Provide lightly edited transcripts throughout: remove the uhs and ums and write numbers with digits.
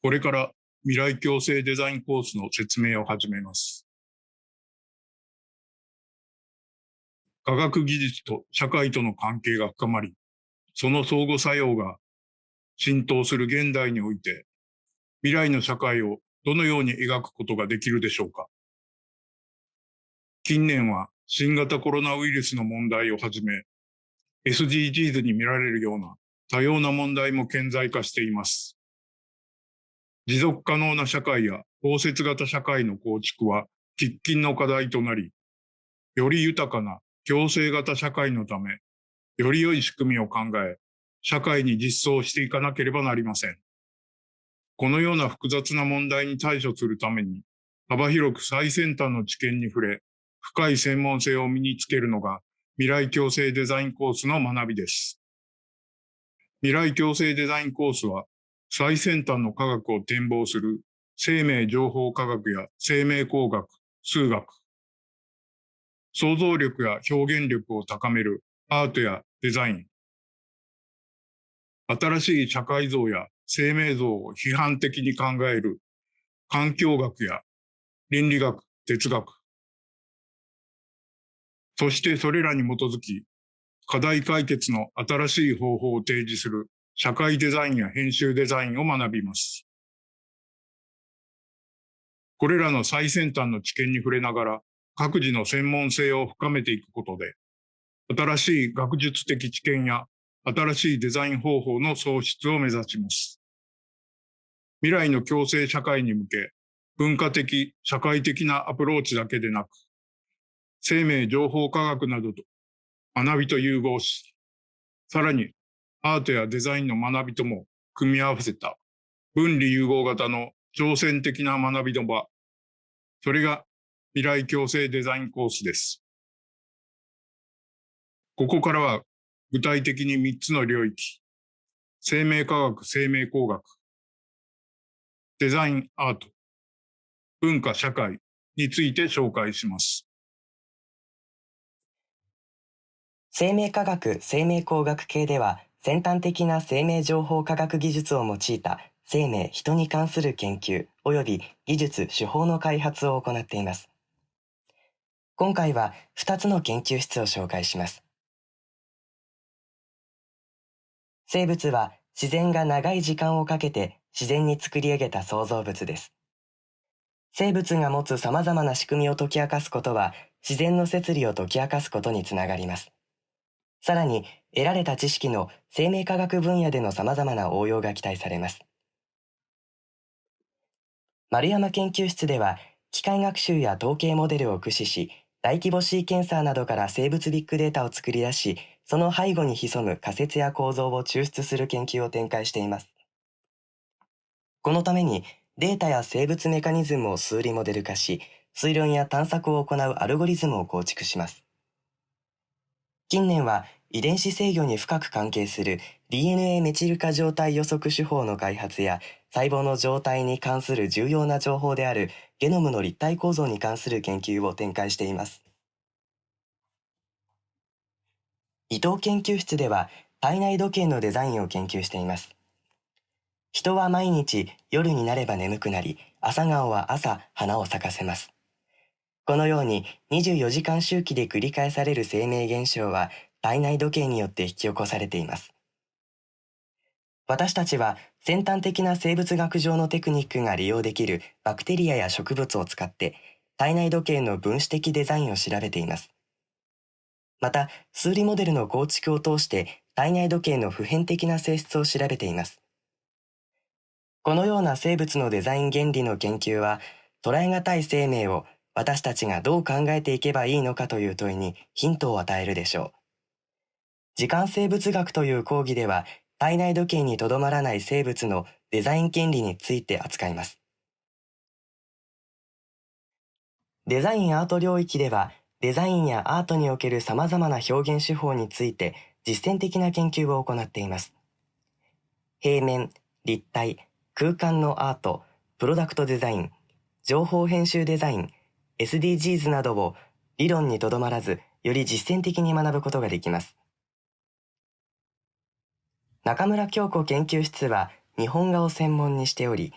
これから未来共生デザインコースの説明を始めます。科学技術と社会との関係が深まり、その相互作用が浸透する現代において、未来の社会をどのように描くことができるでしょうか。近年は新型コロナウイルスの問題をはじめ、SDGs に見られるような多様な問題も顕在化しています。持続可能な社会や包摂型社会の構築は喫緊の課題となり、より豊かな共生型社会のため、より良い仕組みを考え、社会に実装していかなければなりません。このような複雑な問題に対処するために、幅広く最先端の知見に触れ、深い専門性を身につけるのが未来共生デザインコースの学びです。未来共生デザインコースは、最先端の科学を展望する生命情報科学や生命工学、数学、想像力や表現力を高めるアートやデザイン、新しい社会像や生命像を批判的に考える環境学や倫理学、哲学、そしてそれらに基づき、課題解決の新しい方法を提示する社会デザインや編集デザインを学びます。これらの最先端の知見に触れながら、各自の専門性を深めていくことで、新しい学術的知見や新しいデザイン方法の創出を目指します。未来の共生社会に向け、文化的、社会的なアプローチだけでなく、生命情報科学などと学びと融合し、さらにアートやデザインの学びとも組み合わせた分離融合型の挑戦的な学びの場、それが未来共生デザインコースです。ここからは具体的に3つの領域、生命科学・生命工学、デザイン・アート、文化・社会について紹介します。生命科学・生命工学系では、先端的な生命情報科学技術を用いた生命・人に関する研究及び技術・手法の開発を行っています。今回は2つの研究室を紹介します。生物は自然が長い時間をかけて自然に作り上げた創造物です。生物が持つ様々な仕組みを解き明かすことは、自然の摂理を解き明かすことにつながります。さらに、得られた知識の生命科学分野での様々な応用が期待されます。丸山研究室では、機械学習や統計モデルを駆使し、大規模シーケンサーなどから生物ビッグデータを作り出し、その背後に潜む仮説や構造を抽出する研究を展開しています。このために、データや生物メカニズムを数理モデル化し、推論や探索を行うアルゴリズムを構築します。近年は遺伝子制御に深く関係する DNA メチル化状態予測手法の開発や、細胞の状態に関する重要な情報であるゲノムの立体構造に関する研究を展開しています。伊藤研究室では体内時計のデザインを研究しています。人は毎日夜になれば眠くなり、朝顔は朝花を咲かせます。このように24時間周期で繰り返される生命現象は体内時計によって引き起こされています。私たちは先端的な生物学上のテクニックが利用できるバクテリアや植物を使って体内時計の分子的デザインを調べています。また、数理モデルの構築を通して体内時計の普遍的な性質を調べています。このような生物のデザイン原理の研究は、捉え難い生命を私たちがどう考えていけばいいのかという問いにヒントを与えるでしょう。時間生物学という講義では、体内時計にとどまらない生物のデザイン原理について扱います。デザインアート領域では、デザインやアートにおける様々な表現手法について実践的な研究を行っています。平面、立体、空間のアート、プロダクトデザイン、情報編集デザイン、SDGs などを理論にとどまらず、より実践的に学ぶことができます。中村京子研究室は日本画を専門にしており、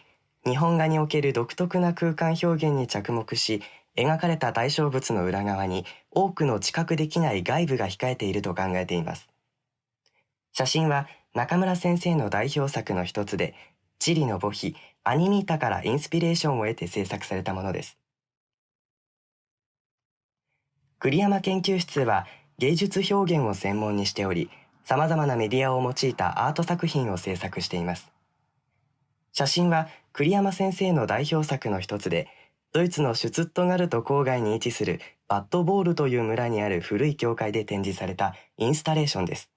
日本画における独特な空間表現に着目し、描かれた対象物の裏側に多くの知覚できない外部が控えていると考えています。写真は中村先生の代表作の一つで、チリの墓碑アニミータからインスピレーションを得て制作されたものです。栗山研究室は芸術表現を専門にしており、様々なメディアを用いたアート作品を制作しています。写真は栗山先生の代表作の一つで、ドイツのシュツットガルト郊外に位置するバッドボールという村にある古い教会で展示されたインスタレーションです。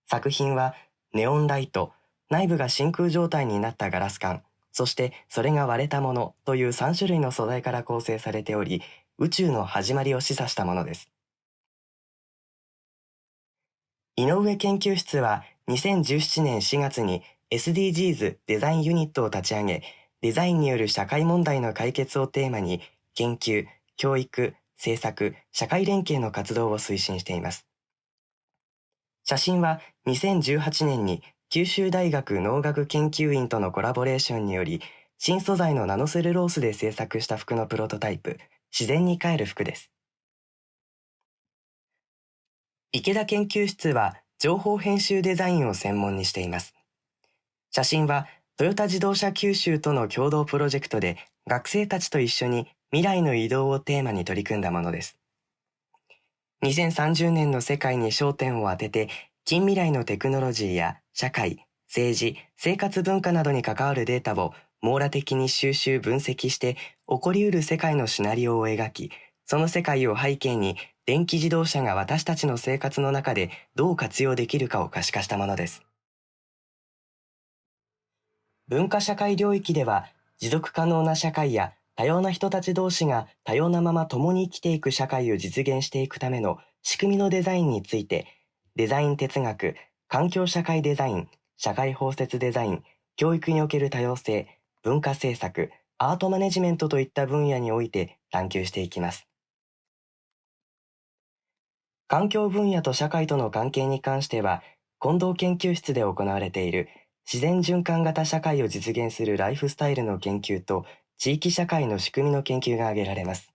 作品はネオンライト、内部が真空状態になったガラス管、そしてそれが割れたものという3種類の素材から構成されており、宇宙の始まりを示唆したものです。井上研究室は2017年4月に SDGs デザインユニットを立ち上げ、デザインによる社会問題の解決をテーマに研究、教育、政策、社会連携の活動を推進しています。写真は2018年に九州大学農学研究院とのコラボレーションにより、新素材のナノセルロースで制作した服のプロトタイプ、自然に帰る服です。池田研究室は情報編集デザインを専門にしています。写真はトヨタ自動車九州との共同プロジェクトで学生たちと一緒に未来の移動をテーマに取り組んだものです。2030年の世界に焦点を当てて、近未来のテクノロジーや社会、政治、生活文化などに関わるデータを網羅的に収集分析して起こりうる世界のシナリオを描き、その世界を背景に電気自動車が私たちの生活の中でどう活用できるかを可視化したものです。文化社会領域では、持続可能な社会や多様な人たち同士が多様なまま共に生きていく社会を実現していくための仕組みのデザインについて、デザイン哲学、環境社会デザイン、社会包摂デザイン、教育における多様性、文化政策、アートマネジメントといった分野において探求していきます。環境分野と社会との関係に関しては、近藤研究室で行われている自然循環型社会を実現するライフスタイルの研究と地域社会の仕組みの研究が挙げられます。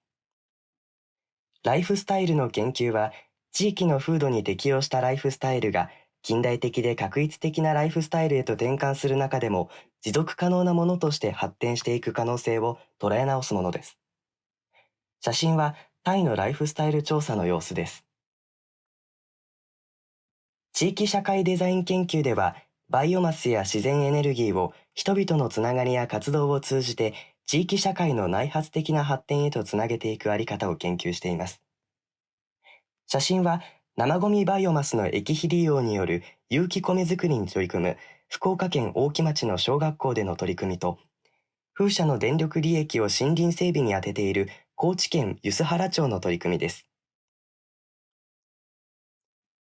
ライフスタイルの研究は、地域の風土に適応したライフスタイルが近代的で画一的なライフスタイルへと転換する中でも持続可能なものとして発展していく可能性を捉え直すものです。写真はタイのライフスタイル調査の様子です。地域社会デザイン研究では、バイオマスや自然エネルギーを人々のつながりや活動を通じて地域社会の内発的な発展へとつなげていくあり方を研究しています。写真は生ゴミバイオマスの液肥利用による有機米作りに取り組む福岡県大木町の小学校での取り組みと、風車の電力利益を森林整備に充てている高知県梼原町の取り組みです。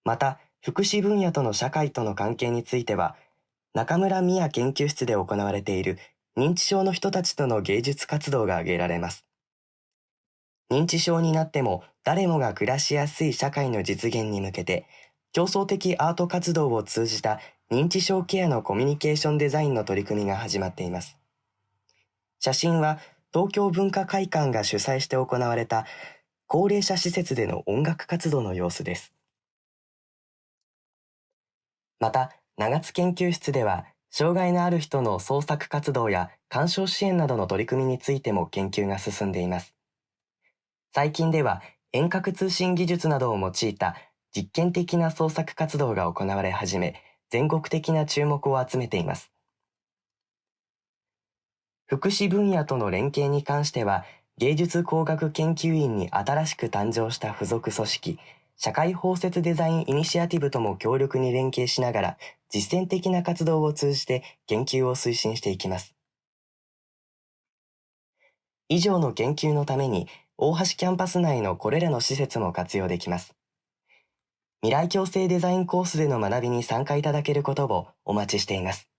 また、福祉分野との社会との関係については、中村美也研究室で行われている認知症の人たちとの芸術活動が挙げられます。認知症になっても誰もが暮らしやすい社会の実現に向けて、競争的アート活動を通じた認知症ケアのコミュニケーションデザインの取り組みが始まっています。写真は東京文化会館が主催して行われた高齢者施設での音楽活動の様子です。また、長津研究室では、障害のある人の創作活動や鑑賞支援などの取り組みについても研究が進んでいます。最近では、遠隔通信技術などを用いた実験的な創作活動が行われ始め、全国的な注目を集めています。福祉分野との連携に関しては、芸術工学研究院に新しく誕生した付属組織、社会包摂デザインイニシアティブとも強力に連携しながら、実践的な活動を通じて研究を推進していきます。以上の研究のために、大橋キャンパス内のこれらの施設も活用できます。未来共生デザインコースでの学びに参加いただけることをお待ちしています。